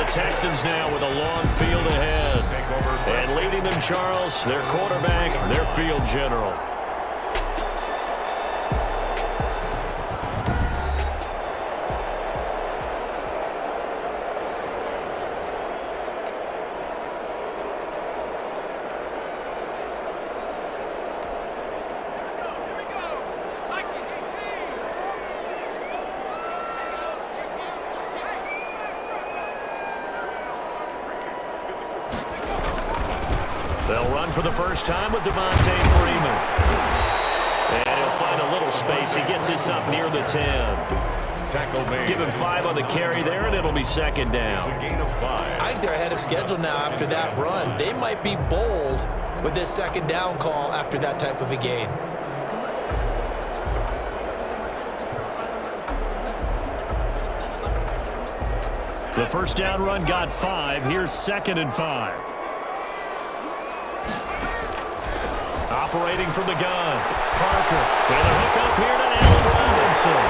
Texans now with a long field ahead. And leading them, Charles, their quarterback, their field general. They'll run for the first time with Devontae Freeman. And he'll find a little space. He gets this up near the 10. Give him 5 on the carry there, and it'll be second down. I think they're ahead of schedule now after that run. They might be bold with this second down call after that type of a gain. The first down run got 5. Here's 2nd and 5. Operating from the gun, Parker with a hook up here to Allen Robinson.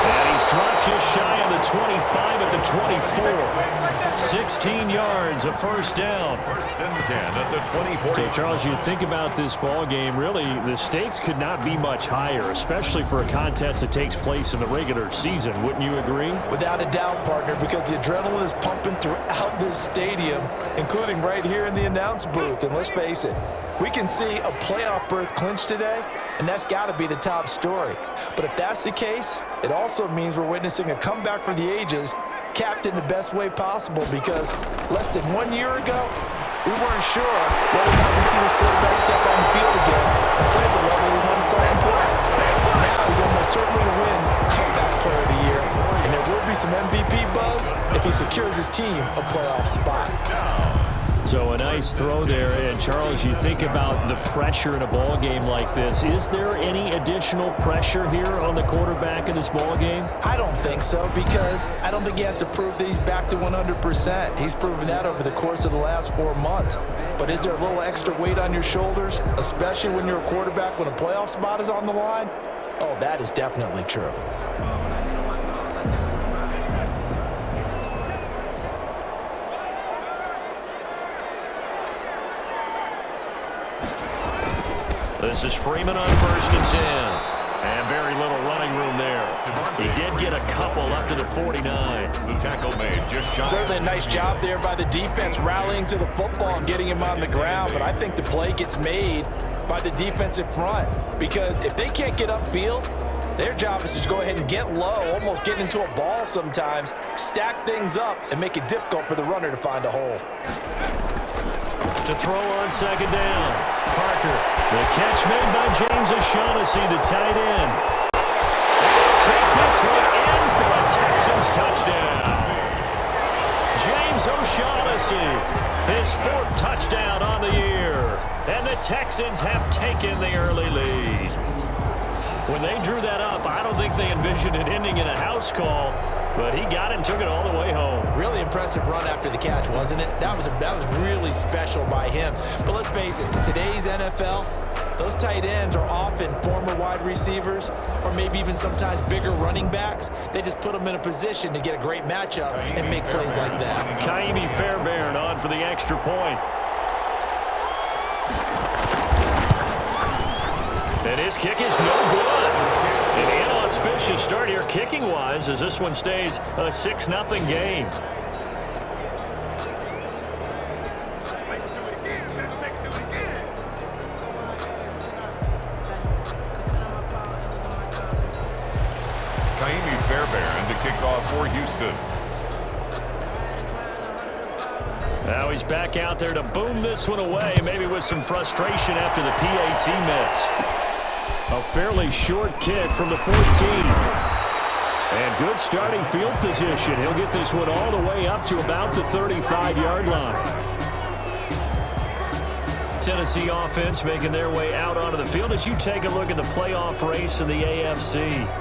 And he's dropped just shy of the 25 at the 24. 16 yards, a first down. First and 10 at the 24. So, Charles, you think about this ball game, really, the stakes could not be much higher, especially for a contest that takes place in the regular season. Wouldn't you agree? Without a doubt, partner, because the adrenaline is pumping throughout this stadium, including right here in the announce booth. And let's face it, we can see a playoff berth clinched today, and that's got to be the top story. But if that's the case, it also means we're witnessing a comeback for the ages, capped in the best way possible, because less than 1 year ago, we weren't sure whether or not we'd see this quarterback step on the field again and play the level we once saw him play. Now he's almost certainly to win comeback player of the year, and there will be some MVP buzz if he secures his team a playoff spot. So a nice throw there. And, Charles, you think about the pressure in a ball game like this. Is there any additional pressure here on the quarterback in this ball game? I don't think so, because I don't think he has to prove that he's back to 100%. He's proven that over the course of the last 4 months. But is there a little extra weight on your shoulders, especially when you're a quarterback when a playoff spot is on the line? Oh, that is definitely true. This is Freeman on 1st and 10. And very little running room there. He did get a couple up to the 49. The tackle made just shy. Certainly a nice job there by the defense rallying to the football and getting him on the ground. But I think the play gets made by the defensive front, because if they can't get upfield, their job is to go ahead and get low, almost get into a ball sometimes, stack things up, and make it difficult for the runner to find a hole. To throw on 2nd down, Parker. The catch made by James O'Shaughnessy, the tight end. And take this one in for a Texans touchdown. James O'Shaughnessy, his 4th touchdown on the year. And the Texans have taken the early lead. When they drew that up, I don't think they envisioned it ending in a house call, but he got it and took it all the way home. Really impressive run after the catch, wasn't it? That was really special by him. But let's face it, today's NFL, those tight ends are often former wide receivers or maybe even sometimes bigger running backs. They just put them in a position to get a great matchup and make plays like that. Kaimi Fairbairn on for the extra point. And his kick is no good. An inauspicious start here kicking-wise as this one stays a 6-0 game. Kaimi Fairbairn to kick off for Houston. Now he's back out there to boom this one away, maybe with some frustration after the PAT miss. A fairly short kick from the 14. And good starting field position. He'll get this one all the way up to about the 35-yard line. Tennessee offense making their way out onto the field as you take a look at the playoff race in the AFC.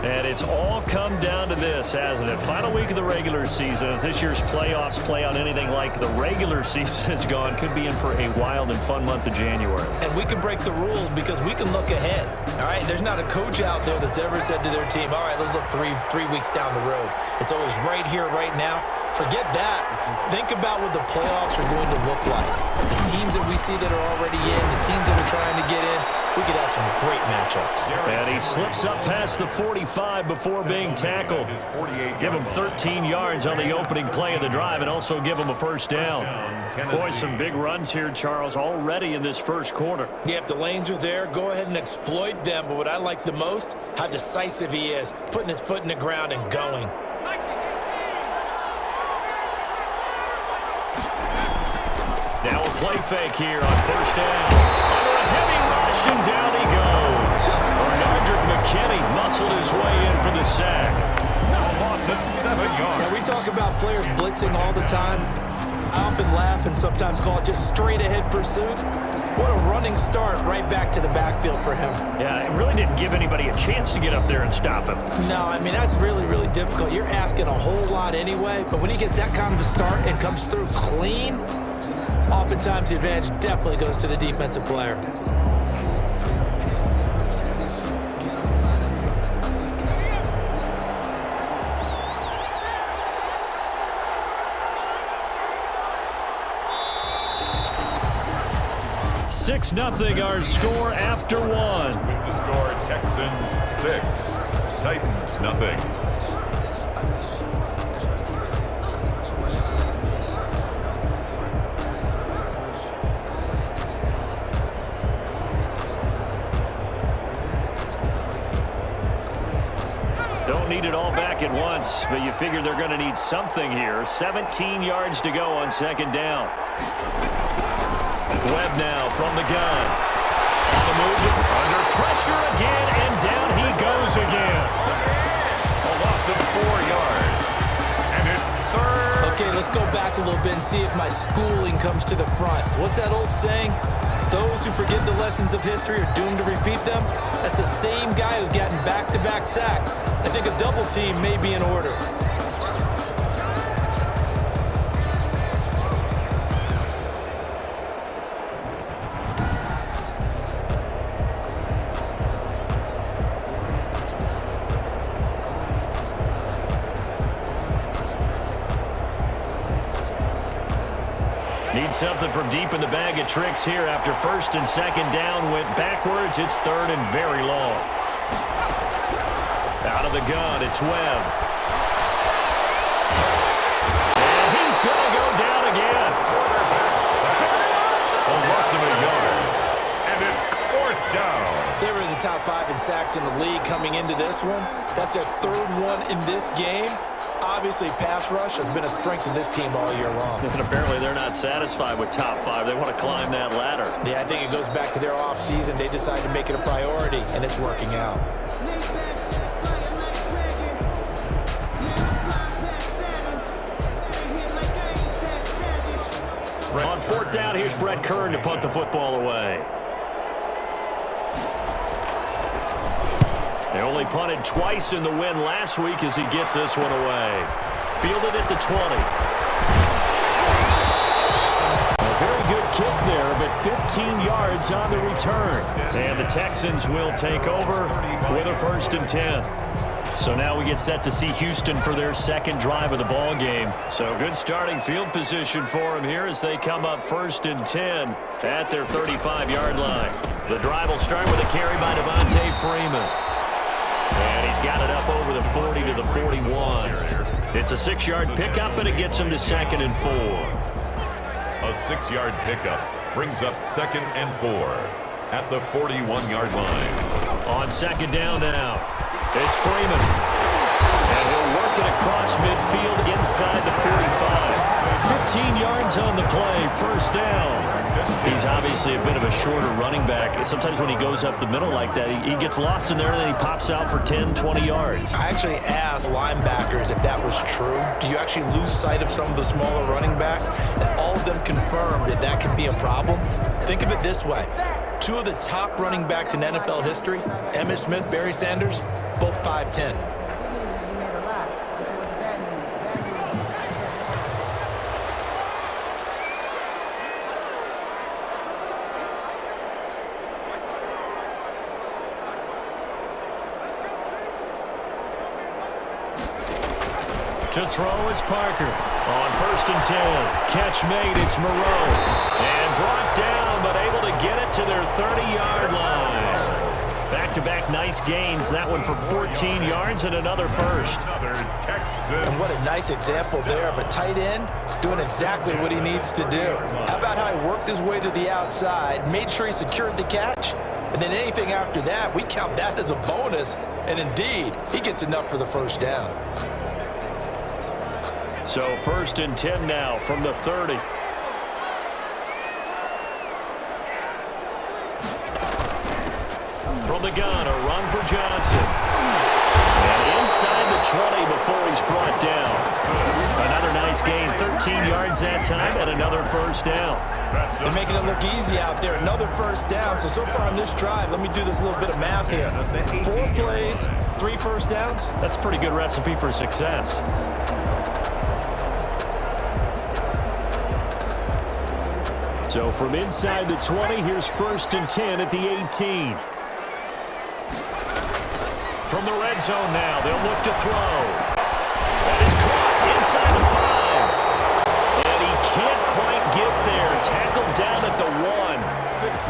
And it's all come down to this, hasn't it? Final week of the regular season. As this year's playoffs play out anything like the regular season has gone, could be in for a wild and fun month of January. And we can break the rules because we can look ahead. All right, there's not a coach out there that's ever said to their team, all right, let's look three weeks down the road. It's always right here, right now. Forget that. Think about what the playoffs are going to look like. The teams that we see that are already in, the teams that are trying to get in, we could have some great matchups. And he slips up past the 45 before being tackled. Give him 13 yards on the opening play of the drive and also give him a first down. Boy, some big runs here, Charles, already in this first quarter. Yeah, if the lanes are there, go ahead and exploit them. But what I like the most, how decisive he is, putting his foot in the ground and going. Now a play fake here on first down. Under a heavy rush, and down he goes. Bernardrick McKinney muscled his way in for the sack. Now a loss of 7 yards. Now, we talk about players blitzing all the time. I often laugh and sometimes call it just straight-ahead pursuit. What a running start right back to the backfield for him. Yeah, it really didn't give anybody a chance to get up there and stop him. No, I mean, that's really, really difficult. You're asking a whole lot anyway, but when he gets that kind of a start and comes through clean, oftentimes the advantage definitely goes to the defensive player. Six 0 our score after one. With the score, Texans 6, Titans nothing. Don't need it all back at once, but you figure they're going to need something here. 17 yards to go on second down. Webb now from the gun. On the move, under pressure again, and down he goes again. A loss of 4 yards. And it's third. Okay, let's go back a little bit and see if my schooling comes to the front. What's that old saying? Those who forget the lessons of history are doomed to repeat them. That's the same guy who's gotten back-to-back sacks. I think a double team may be in order. Need something from deep in the bag of tricks here after first and second down went backwards. It's third and very long. Out of the gun, it's Webb. And he's going to go down again. A loss of a yard. And it's fourth down. They were in the top 5 in sacks in the league coming into this one. That's their third one in this game. Obviously, pass rush has been a strength of this team all year long. And apparently they're not satisfied with top 5. They want to climb that ladder. Yeah, I think it goes back to their offseason. They decided to make it a priority, and it's working out. On fourth down, here's Brett Kern to punt the football away. They only punted twice in the win last week as he gets this one away. Fielded at the 20. A very good kick there, but 15 yards on the return. And the Texans will take over with a first and 10. So now we get set to see Houston for their second drive of the ball game. So good starting field position for them here as they come up first and 10 at their 35-yard line. The drive will start with a carry by Devontae Freeman. And he's got it up over the 40 to the 41. It's a 6-yard pickup, and it gets him to second and 4. A 6-yard pickup brings up second and 4 at the 41-yard line. On second down now, it's Freeman. And he'll work it across midfield inside the 45. 15 yards on the play, first down. He's obviously a bit of a shorter running back. Sometimes when he goes up the middle like that, he gets lost in there and then he pops out for 10, 20 yards. I actually asked linebackers if that was true. Do you actually lose sight of some of the smaller running backs? And all of them confirmed that that could be a problem. Think of it this way. 2 of the top running backs in NFL history, Emmitt Smith, Barry Sanders, both 5'10". To throw is Parker. On 1st and 10. Catch made. It's Moreau. And brought down, but able to get it to their 30-yard line. Back-to-back nice gains. That one for 14 yards and another first. And what a nice example there of a tight end doing exactly what he needs to do. How about how he worked his way to the outside, made sure he secured the catch, and then anything after that, we count that as a bonus. And indeed, he gets enough for the first down. So 1st and 10 now from the 30. From the gun, a run for Johnson. And inside the 20 before he's brought down. Another nice gain, 13 yards that time, and another first down. They're making it look easy out there. Another first down. So far on this drive, let me do this little bit of math here. 4 plays, 3 first downs. That's a pretty good recipe for success. So from inside the 20, here's 1st and 10 at the 18. From the red zone now, they'll look to throw. That is caught inside the 5. And he can't quite get there. Tackled down at the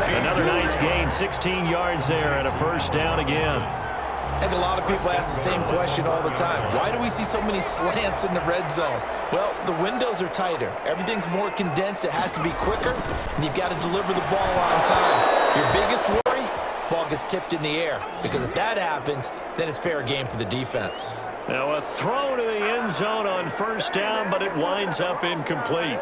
1. Another nice gain, 16 yards there, and a first down again. I think a lot of people ask the same question all the time. Why do we see so many slants in the red zone? Well, the windows are tighter. Everything's more condensed. It has to be quicker, and you've got to deliver the ball on time. Your biggest worry? Ball gets tipped in the air, because if that happens, then it's fair game for the defense. Now a throw to the end zone on first down, but it winds up incomplete.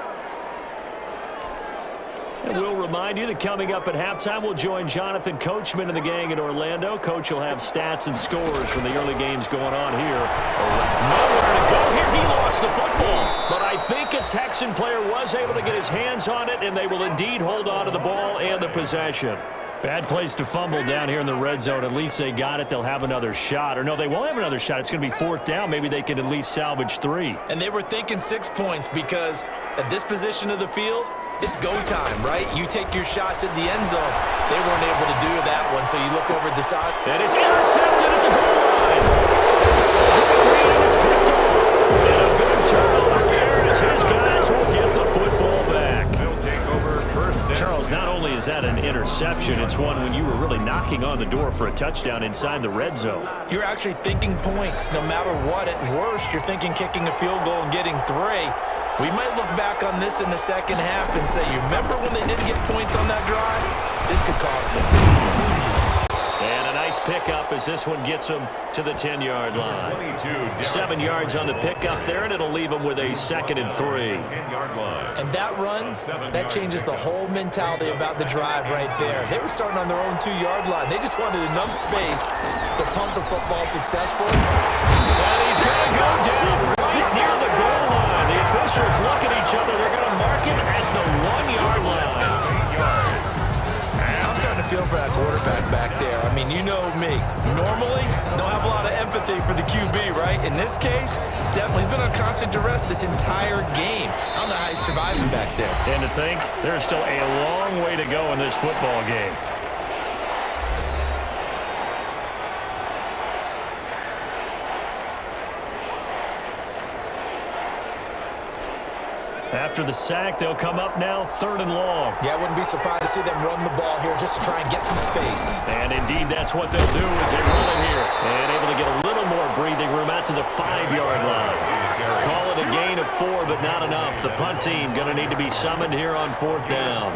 And we'll remind you that coming up at halftime, we'll join Jonathan Coachman and the gang in Orlando. Coach will have stats and scores from the early games going on here. Nowhere to go here. He lost the football. But I think a Texan player was able to get his hands on it, and they will indeed hold on to the ball and the possession. Bad place to fumble down here in the red zone. At least they got it. They'll have another shot. Or no, they won't have another shot. It's going to be 4th down. Maybe they can at least salvage 3. And they were thinking 6 points because at this position of the field, it's go time, right? You take your shots at the end zone. They weren't able to do that one, so you look over at the side. And it's intercepted at the goal line. It's picked off. And a good turnover here as his guys will get the football back. They'll take over first down. Charles, not only is that an interception, it's one when you were really knocking on the door for a touchdown inside the red zone. You're actually thinking points no matter what. At worst, you're thinking kicking a field goal and getting 3. We might look back on this in the second half and say, you remember when they didn't get points on that drive? This could cost them. And a nice pickup as this one gets them to the 10-yard line. 7 yards on the pickup there, and it'll leave them with a 2nd and 3. 10-yard line. And that run, that changes the whole mentality about the drive right there. They were starting on their own 2-yard line. They just wanted enough space to pump the football successfully. And he's going to go down right near the goal line. The officials look at each other. They're going to mark him at the 1-yard line. I'm starting to feel for that quarterback back there. I mean, you know me. Normally, don't have a lot of empathy for the QB, right? In this case, definitely. He's been on constant duress this entire game. I don't know how he's surviving back there. And to think, there's still a long way to go in this football game. After the sack, they'll come up now 3rd and long. Yeah, I wouldn't be surprised to see them run the ball here just to try and get some space. And indeed, that's what they'll do as they run it here. And able to get a little more breathing room out to the 5-yard line. Call it a gain of 4, but not enough. The punt team going to need to be summoned here on 4th down.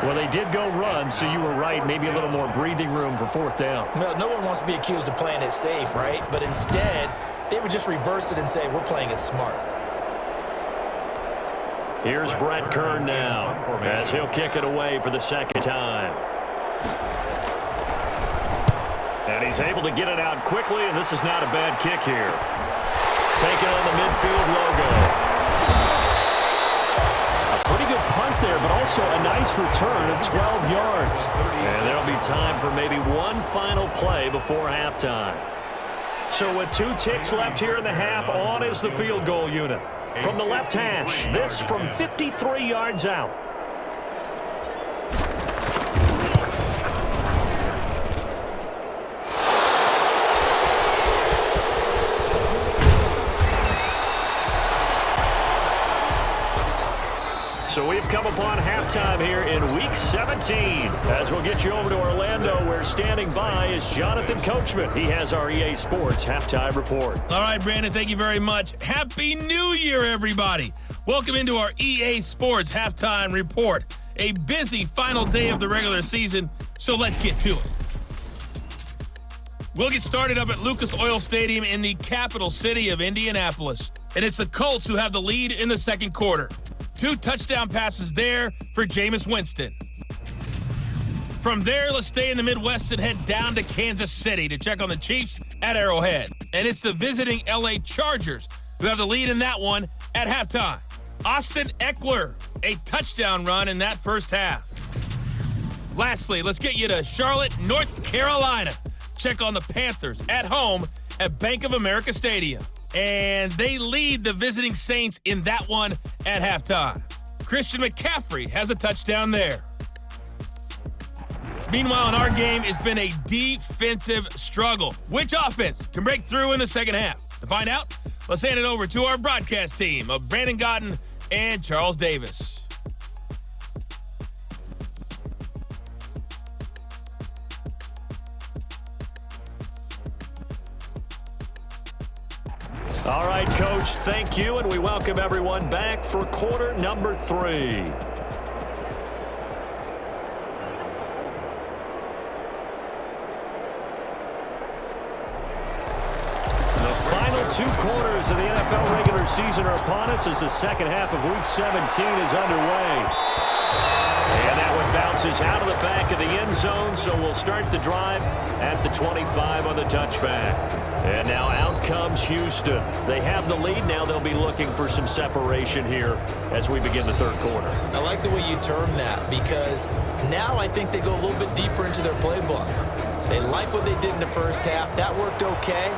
Well, they did go run, so you were right. Maybe a little more breathing room for 4th down. Well, no one wants to be accused of playing it safe, right? But instead, they would just reverse it and say, we're playing it smart. Here's Brett Kern now as he'll kick it away for the 2nd time. And he's able to get it out quickly, and this is not a bad kick here. Taking on the midfield logo. A pretty good punt there, but also a nice return of 12 yards. And there'll be time for maybe one final play before halftime. So with 2 ticks left here in the half, on is the field goal unit. From the left hash, this from 53 yards out. So we've come upon halftime here in Week 17. As we'll get you over to Orlando, where standing by is Jonathan Coachman. He has our EA Sports Halftime Report. All right, Brandon, thank you very much. Happy New Year, everybody. Welcome into our EA Sports Halftime Report. A busy final day of the regular season, so let's get to it. We'll get started up at Lucas Oil Stadium in the capital city of Indianapolis. And it's the Colts who have the lead in the second quarter. 2 touchdown passes there for Jameis Winston. From there, let's stay in the Midwest and head down to Kansas City to check on the Chiefs at Arrowhead. And it's the visiting LA Chargers who have the lead in that one at halftime. Austin Eckler, a touchdown run in that first half. Lastly, let's get you to Charlotte, North Carolina. Check on the Panthers at home at Bank of America Stadium. And they lead the visiting Saints in that one at halftime. Christian McCaffrey has a touchdown there. Meanwhile, in our game, it's been a defensive struggle. Which offense can break through in the second half? To find out, let's hand it over to our broadcast team of Brandon Gaudin and Charles Davis. All right, Coach, thank you, and we welcome everyone back for quarter number 3. The final 2 quarters of the NFL regular season are upon us as the second half of Week 17 is underway. And that one bounces out of the back of the end zone, so we'll start the drive at the 25 on the touchback. And now out comes Houston. They have the lead. Now they'll be looking for some separation here as we begin the third quarter. I like the way you term that, because now I think they go a little bit deeper into their playbook. They like what they did in the first half. That worked okay.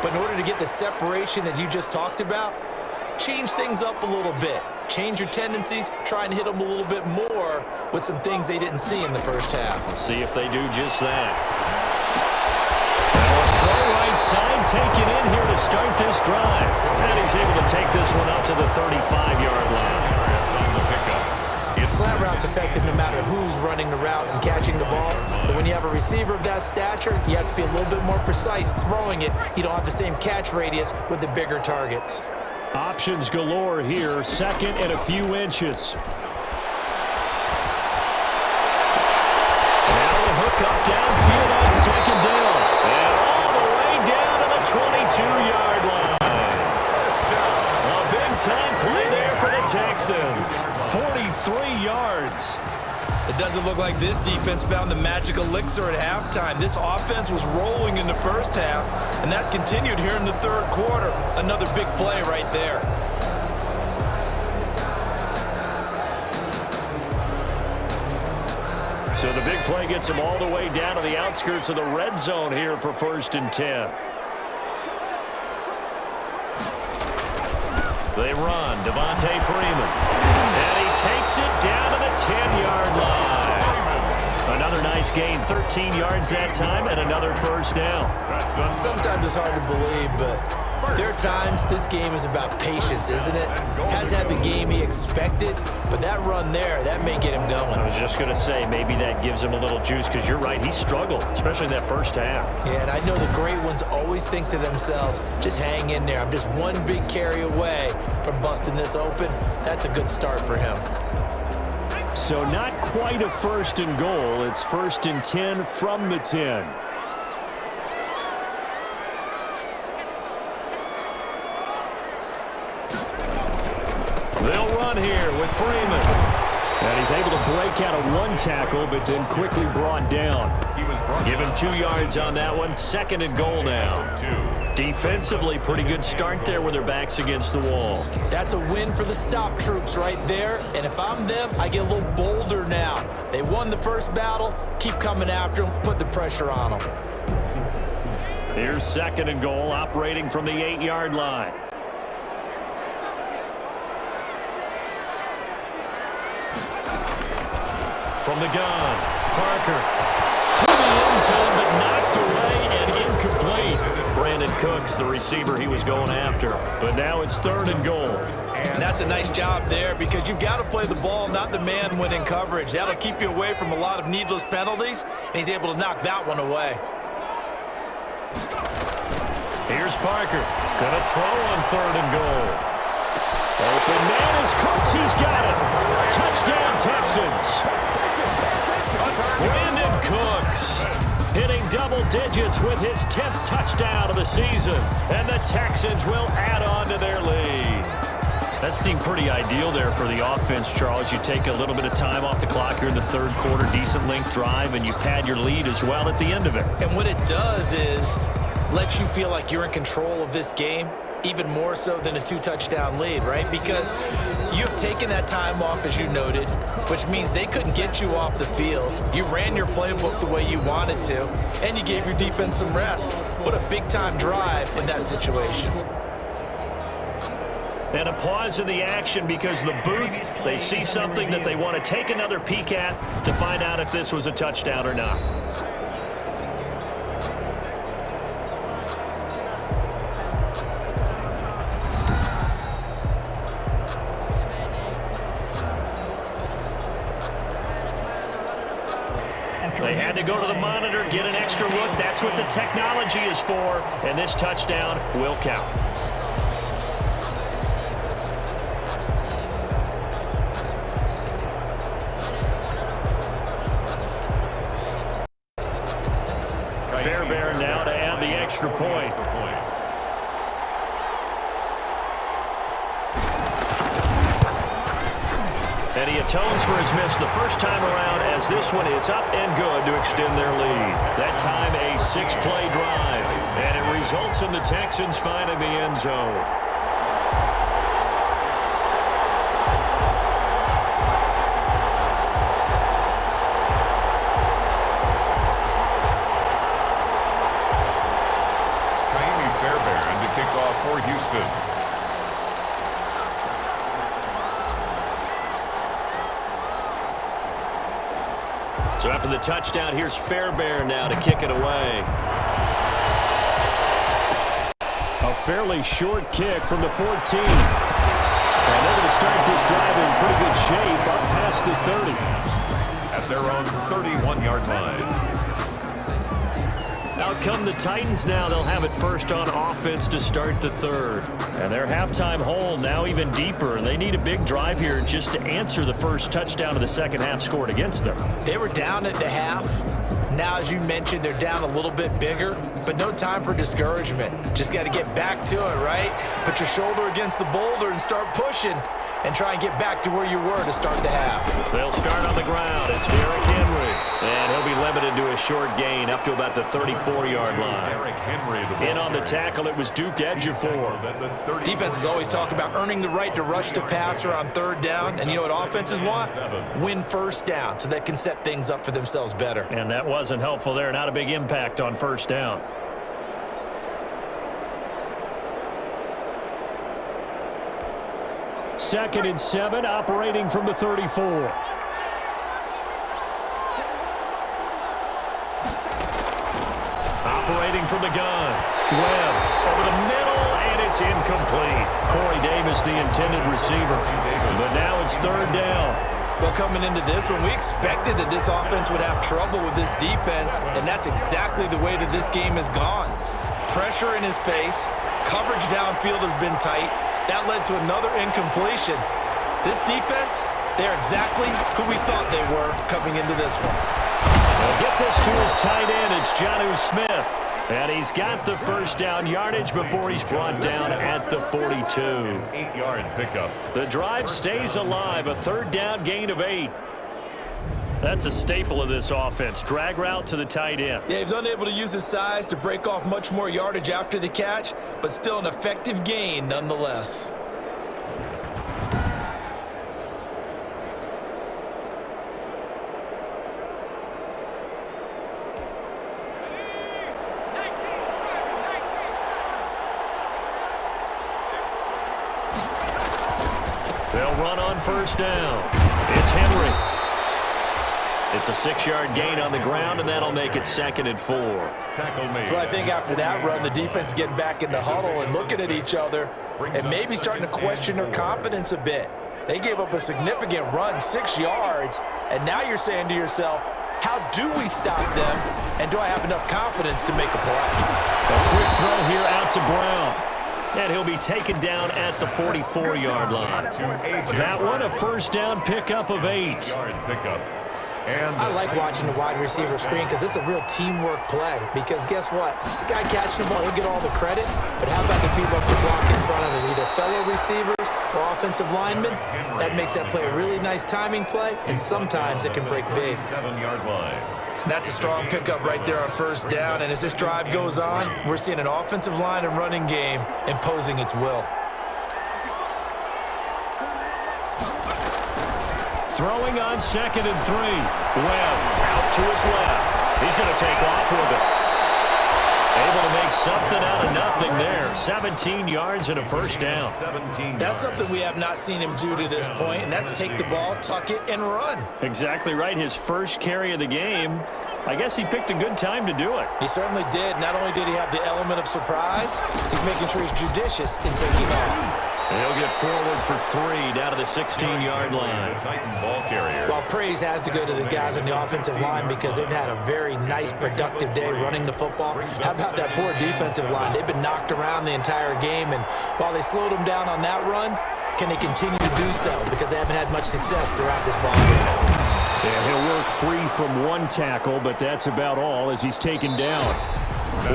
But in order to get the separation that you just talked about, change things up a little bit. Change your tendencies, try and hit them a little bit more with some things they didn't see in the first half. We'll see if they do just that. Throw right side taken in here to start this drive. And he's able to take this one up to the 35-yard line. Slant route's effective no matter who's running the route and catching the ball. But when you have a receiver of that stature, you have to be a little bit more precise throwing it. You don't have the same catch radius with the bigger targets. Options galore here. Second and a few inches. Now the hook up downfield on second down. And all the way down to the 22-yard line. A big-time play there for the Texans. 43 yards. It doesn't look like this defense found the magic elixir at halftime. This offense was rolling in the first half, and that's continued here in the third quarter. Another big play right there. So the big play gets them all the way down to the outskirts of the red zone here for 1st and 10. They run. Devontae Freeman. And he takes it down to the 10-yard line. Another nice gain. 13 yards that time and another first down. Sometimes it's hard to believe, but there are times this game is about patience, isn't it? Hasn't had the game he expected, but that run there, that may get him going. I was just going to say, maybe that gives him a little juice, because you're right, he struggled, especially in that first half. Yeah, and I know the great ones always think to themselves, just hang in there. I'm just one big carry away from busting this open. That's a good start for him. So not quite a 1st and goal. It's 1st and 10 from the 10. They'll run here with Freeman. And he's able to break out of one tackle, but then quickly brought down. Give him 2 yards on that one. 2nd and goal now. Defensively, pretty good start there with their backs against the wall. That's a win for the stop troops right there. And if I'm them, I get a little bolder now. They won the first battle. Keep coming after them. Put the pressure on them. Here's 2nd and goal, operating from the 8-yard line. From the gun, Parker to the end zone, but knocked away and incomplete. Brandon Cooks, the receiver he was going after. But now it's 3rd and goal. And that's a nice job there because you've got to play the ball, not the man when in coverage. That'll keep you away from a lot of needless penalties, and he's able to knock that one away. Here's Parker. Gonna throw on 3rd and goal. Open man is Cooks. He's got it. Touchdown, Texans. Brandon Cooks hitting double digits with his 10th touchdown of the season. And the Texans will add on to their lead. That seemed pretty ideal there for the offense, Charles. You take a little bit of time off the clock here in the 3rd quarter, decent length drive, and you pad your lead as well at the end of it. And what it does is let you feel like you're in control of this game, even more so than a 2-touchdown lead, right? Because you've taken that time off, as you noted, which means they couldn't get you off the field. You ran your playbook the way you wanted to, and you gave your defense some rest. What a big-time drive in that situation. And a pause in the action because the booth, they see something that they want to take another peek at to find out if this was a touchdown or not. They had to go to the monitor, get an extra look. That's what the technology is for, and this touchdown will count. Fairbairn now to add the extra point. And he atones for his miss the first time around as this one is up and good to extend their lead. That time a 6-play drive, and it results in the Texans finding the end zone. Fairbairn to kick off for Houston. So after the touchdown, here's Fairbairn now to kick it away. A fairly short kick from the 14. And they're going to start this drive in pretty good shape up past the 30. At their own 31-yard line. Out come the Titans now. They'll have it first on offense to start the 3rd. And their halftime hole now even deeper. They need a big drive here just to answer the first touchdown of the second half scored against them. They were down at the half. Now, as you mentioned, they're down a little bit bigger, but no time for discouragement. Just got to get back to it, right? Put your shoulder against the boulder and start pushing and try and get back to where you were to start the half. They'll start on the ground. It's Derrick Henry. And he'll be limited to a short gain up to about the 34-yard line. Derrick Henry, In on the tackle, it was Duke Ejiofor. Defenses always talk about earning the right to rush the passer on 3rd down. And you know what offenses want? Win first down so they can set things up for themselves better. And that wasn't helpful there. Not a big impact on first down. Second and 7, operating from the 34. Operating from the gun. Webb over the middle, and it's incomplete. Corey Davis, the intended receiver. But now it's 3rd down. Well, coming into this one, we expected that this offense would have trouble with this defense, and that's exactly the way that this game has gone. Pressure in his face. Coverage downfield has been tight. That led to another incompletion. This defense, they're exactly who we thought they were coming into this one. They'll get this to his tight end. It's Jonnu Smith. And he's got the first down yardage before he's brought down at the 42. 8-yard pickup. The drive stays alive. A 3rd down gain of 8. That's a staple of this offense. Drag route to the tight end. Yeah, he was unable to use his size to break off much more yardage after the catch, but still an effective gain nonetheless. They'll run on first down. It's Henry. It's a 6-yard gain on the ground, and that'll make it 2nd and 4. Tackle made. Well, I think after that run, the defense is getting back in the huddle and looking at each other and maybe starting to question their confidence a bit. They gave up a significant run, 6 yards, and now you're saying to yourself, how do we stop them, and do I have enough confidence to make a play? A quick throw here out to Brown. And he'll be taken down at the 44-yard line. That one, a first down pickup of 8. And I like watching the wide receiver screen because it's a real teamwork play. Because guess what? The guy catching the ball, he'll get all the credit. But how about the people up the block in front of him, either fellow receivers or offensive linemen? That makes that play a really nice timing play, and sometimes it can break big. 7-yard line. That's a strong pickup right there on first down. And as this drive goes on, we're seeing an offensive line and running game imposing its will. Throwing on 2nd and 3. Webb out to his left. He's going to take off with it. Able to make something out of nothing there. 17 yards and a first down. That's something we have not seen him do to this point, and that's take the ball, tuck it, and run. Exactly right. His first carry of the game. I guess he picked a good time to do it. He certainly did. Not only did he have the element of surprise, he's making sure he's judicious in taking off. And he'll get forward for 3 down to the 16-yard line. Titan ball carrier. Well, praise has to go to the guys on the offensive line because they've had a very nice, productive day running the football. How about that poor defensive line? They've been knocked around the entire game, and while they slowed them down on that run, can they continue to do so? Because they haven't had much success throughout this ball game. And he'll work free from one tackle, but that's about all as he's taken down.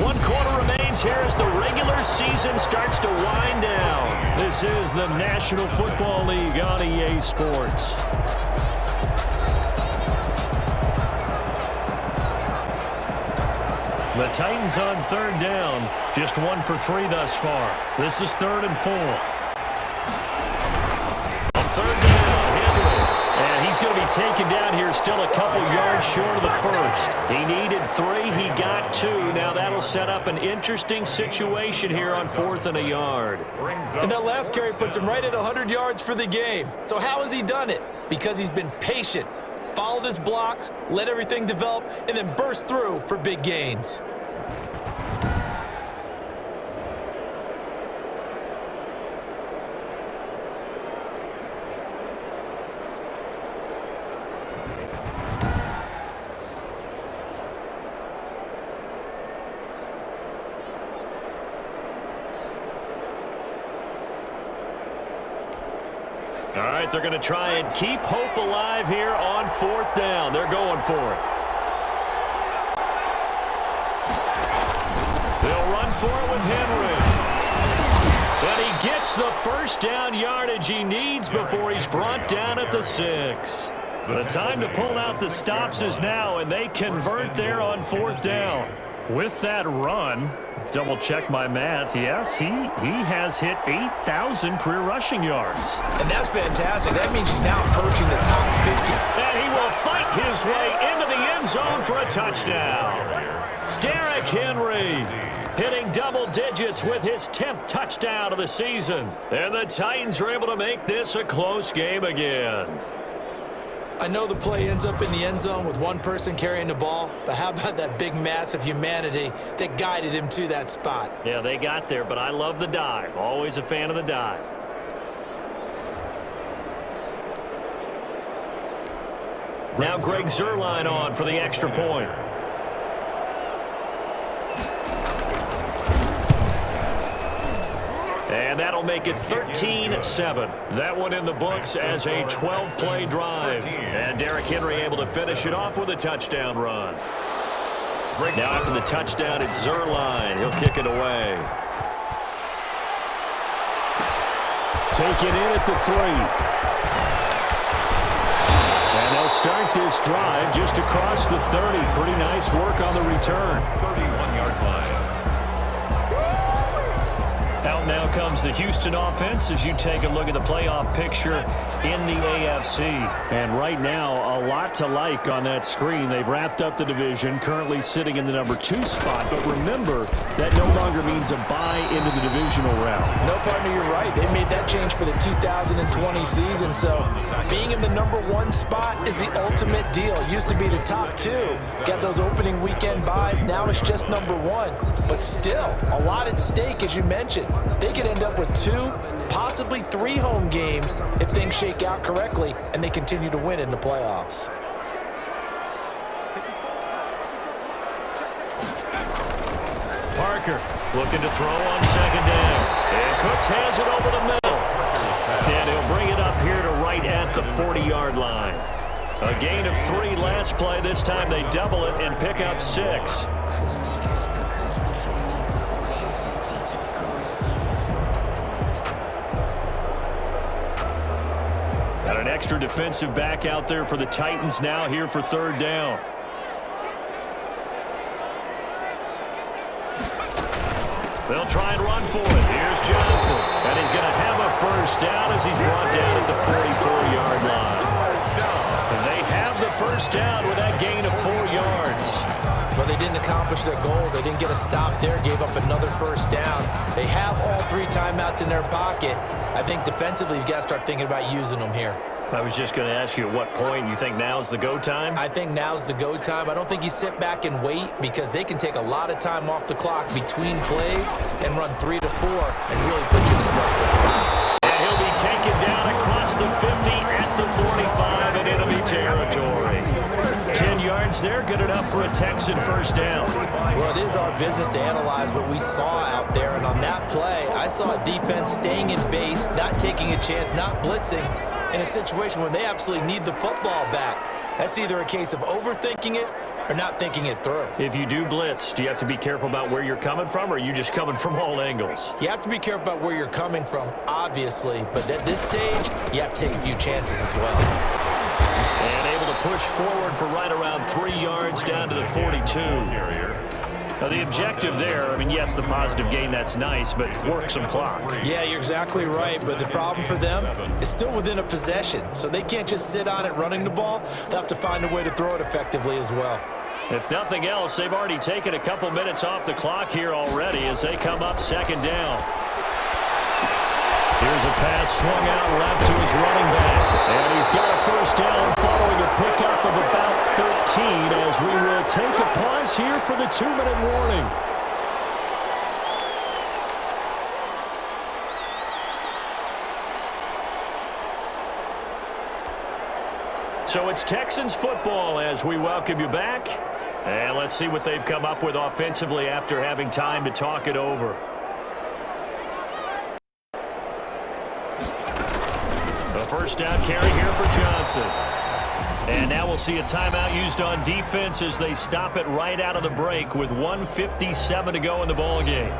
1 quarter remains here as the regular season starts to wind down. This is the National Football League on EA Sports. The Titans on 3rd down. Just 1 for 3 thus far. This is 3rd and 4. On 3rd down, Henry. And he's going to be taken down here still a couple yards short of the first. He needed 3. He got 2. Now that'll set up an interesting situation here on 4th and a yard. And that last carry puts him right at 100 yards for the game. So how has he done it? Because he's been patient, followed his blocks, let everything develop, and then burst through for big gains. All right, they're going to try and keep hope alive here on 4th down. They're going for it. They'll run for it with Henry. And he gets the first down yardage he needs before he's brought down at the 6. The time to pull out the stops is now, and they convert there on 4th down. With that run, double check my math. Yes, he has hit 8,000 career rushing yards. And that's fantastic. That means he's now approaching the top 50. And he will fight his way into the end zone for a touchdown. Derrick Henry hitting double digits with his 10th touchdown of the season. And the Titans are able to make this a close game again. I know the play ends up in the end zone with one person carrying the ball, but how about that big mass of humanity that guided him to that spot? Yeah, they got there, but I love the dive. Always a fan of the dive. Now Greg Zuerlein on for the extra point. And that'll make it 13-7. That one in the books as a 12-play drive. And Derrick Henry able to finish it off with a touchdown run. Now after the touchdown, it's Zuerlein. He'll kick it away. Taken in at the 3. And they'll start this drive just across the 30. Pretty nice work on the return. 31-yard line. Out now comes the Houston offense as you take a look at the playoff picture in the AFC. And right now, a lot to like on that screen. They've wrapped up the division, currently sitting in the number 2 spot. But remember, that no longer means a bye into the divisional round. No, partner, you're right. They made that change for the 2020 season. So being in the number 1 spot is the ultimate deal. Used to be the top 2. Get those opening weekend buys. Now it's just number 1. But still, a lot at stake, as you mentioned. They could end up with 2, possibly 3 home games if things shake out correctly and they continue to win in the playoffs. Parker looking to throw on second down. And Cooks has it over the middle. And he'll bring it up here to right at the 40-yard line. A gain of 3 last play. This time they double it and pick up 6. Got an extra defensive back out there for the Titans now here for third down. They'll try and run for it. Here's Johnson. And he's going to have a first down as he's brought down at the 44-yard line. And they have the first down with that gain of 4 yards. Well, they didn't accomplish their goal. They didn't get a stop there, gave up another first down. They have all 3 timeouts in their pocket. I think defensively, you've got to start thinking about using them here. I was just going to ask you at what point you think now's the go time? I think now's the go time. I don't think you sit back and wait because they can take a lot of time off the clock between plays and run 3 to 4 and really put you in a stressful spot. And he'll be taken down across the 50 at the 45 in enemy territory. 10 yards there, good enough for a Texan first down. Well, it is our business to analyze what we saw out there, and on that play, I saw a defense staying in base, not taking a chance, not blitzing, in a situation where they absolutely need the football back. That's either a case of overthinking it or not thinking it through. If you do blitz, do you have to be careful about where you're coming from, or are you just coming from all angles? You have to be careful about where you're coming from, obviously, but at this stage, you have to take a few chances as well. And able to push forward for right around 3 yards down to the 42. Now, the objective there, I mean, yes, the positive gain, that's nice, but work some clock. Yeah, you're exactly right, but the problem for them is still within a possession, so they can't just sit on it running the ball. They'll have to find a way to throw it effectively as well. If nothing else, they've already taken a couple minutes off the clock here already as they come up second down. Here's a pass swung out left to his running back. And he's got a first down following a pickup of about 13 as we will take a pause here for the 2-minute warning. So it's Texans football as we welcome you back. And let's see what they've come up with offensively after having time to talk it over. First down carry here for Johnson. And now we'll see a timeout used on defense as they stop it right out of the break with 1:57 to go in the ballgame.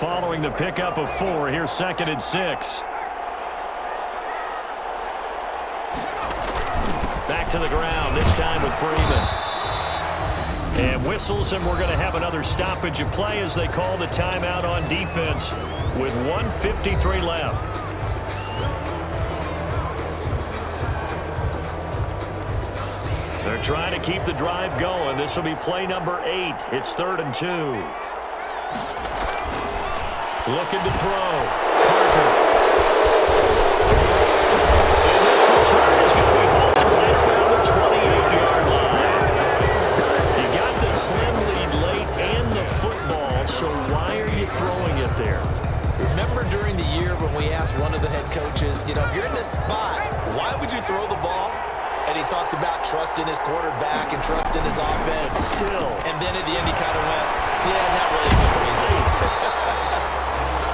Following the pickup of 4, here's 2nd and 6. Back to the ground, this time with Freeman. And whistles, and we're going to have another stoppage of play as they call the timeout on defense with 1:53 left. They're trying to keep the drive going. This will be play number 8. It's 3rd and 2. Looking to throw. Parker. And this return is going to be halted right around the 28-yard line. You got the slim lead late and the football, so why are you throwing it there? Remember during the year when we asked one of the head coaches, you know, if you're in this spot, why would you throw the ball? And he talked about trusting his quarterback and trusting his offense. Still. And then at the end he kind of went, yeah, not really a good reason.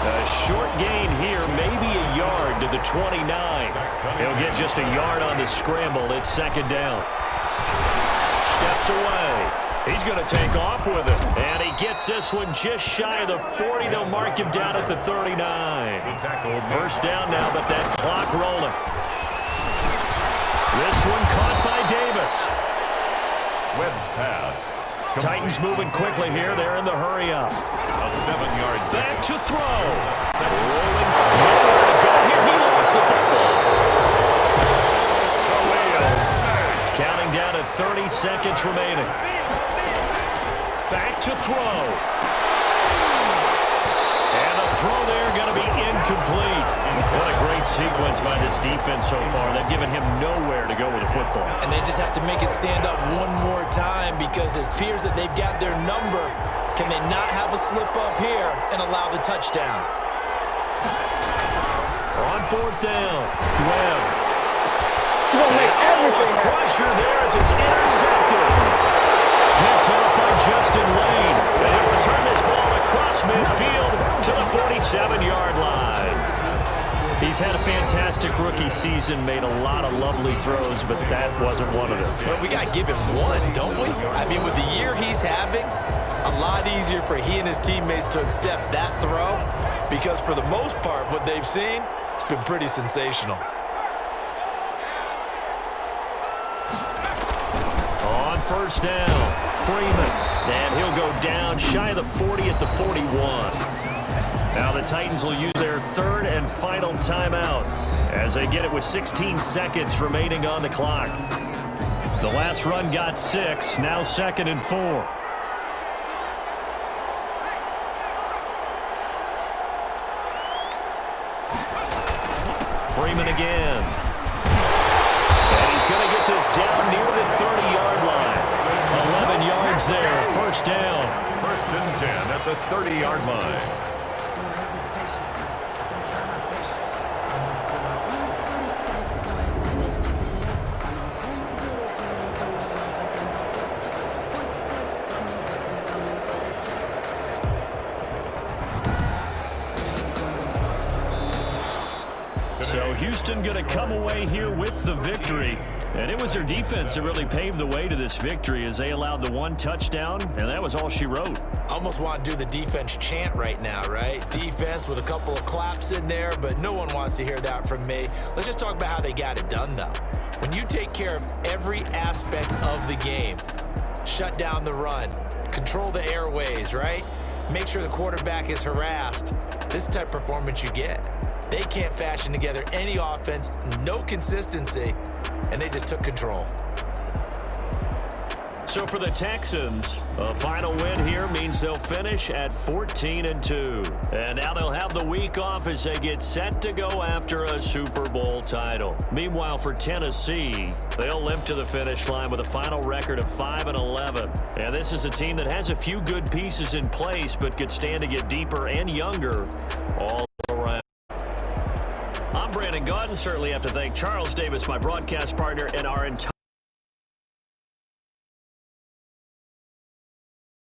A short gain here, maybe a yard to the 29. He'll get just a yard on the scramble. It's 2nd down. Steps away. He's going to take off with it. And he gets this one just shy of the 40. They'll mark him down at the 39. First down now, but that clock rolling. This one caught by Davis. Webb's pass Titans moving quickly here. They're in the hurry up. A 7-yard Back to throw. Rolling. Nowhere to go here. He lost the football. Counting down at 30 seconds remaining. Back to throw. And the throw there going to be incomplete. What a great sequence by this defense so far. They've given him nowhere to go with the football. And they just have to make it stand up one more time because it appears that they've got their number. Can they not have a slip up here and allow the touchdown? On fourth down, Webb. Crusher there as it's intercepted. Picked up by Justin Lane. And he'll return this ball across midfield to the 47-yard line. He's had a fantastic rookie season, made a lot of lovely throws, but that wasn't one of them. But we got to give him one, don't we? I mean, with the year he's having, a lot easier for he and his teammates to accept that throw because for the most part, what they've seen, it's been pretty sensational. On first down, Freeman. And he'll go down shy of the 40 at the 41. Now the Titans will use their third and final timeout as they get it with 16 seconds remaining on the clock. The last run got 6, now 2nd and 4. Freeman again. And he's going to get this down near the 30-yard line. 11 yards there, first down. 1st and 10 at the 30-yard line. So Houston going to come away here with the victory. And it was their defense that really paved the way to this victory as they allowed the one touchdown, and that was all she wrote. Almost want to do the defense chant right now, right? Defense with a couple of claps in there, but no one wants to hear that from me. Let's just talk about how they got it done, though. When you take care of every aspect of the game, shut down the run, control the airways, right? Make sure the quarterback is harassed. This type of performance you get. They can't fashion together any offense, no consistency, and they just took control. So for the Texans, a final win here means they'll finish at 14-2. And now they'll have the week off as they get set to go after a Super Bowl title. Meanwhile, for Tennessee, they'll limp to the finish line with a final record of 5-11. And this is a team that has a few good pieces in place, but could stand to get deeper and younger all around. I'm Brandon Gaudin. Certainly have to thank Charles Davis, my broadcast partner, and our entire